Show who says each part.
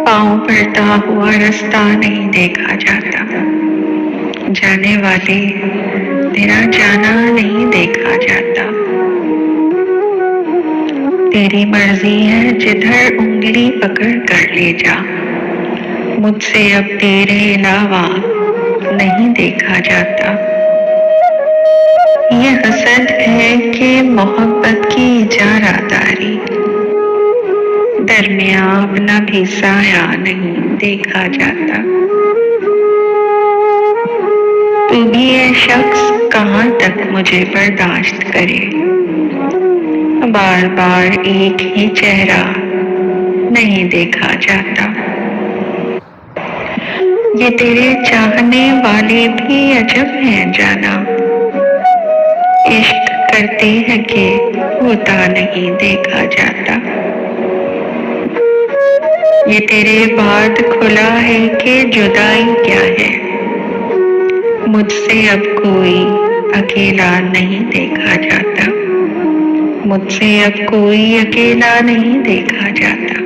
Speaker 1: पाँव पड़ता हुआ रास्ता नहीं देखा जाता, जाने वाले तेरा जाना नहीं देखा जाता। तेरी मर्जी है जिधर उंगली पकड़ कर ले जा, मुझसे अब तेरे अलावा नहीं देखा जाता। ये हसद है कि मोहब्बत की इजारादारी, दरमियां अपना भी साया नहीं देखा जाता। तू भी ये शख्स कहाँ तक मुझे बर्दाश्त करे, बार बार एक ही चेहरा नहीं देखा जाता। ये तेरे चाहने वाले भी अजब हैं जाना, इश्क करते हैं कि होता नहीं देखा जाता। ये तेरे बाद खुला है कि जुदाई क्या है, मुझसे अब कोई अकेला नहीं देखा जाता, मुझसे अब कोई अकेला नहीं देखा जाता।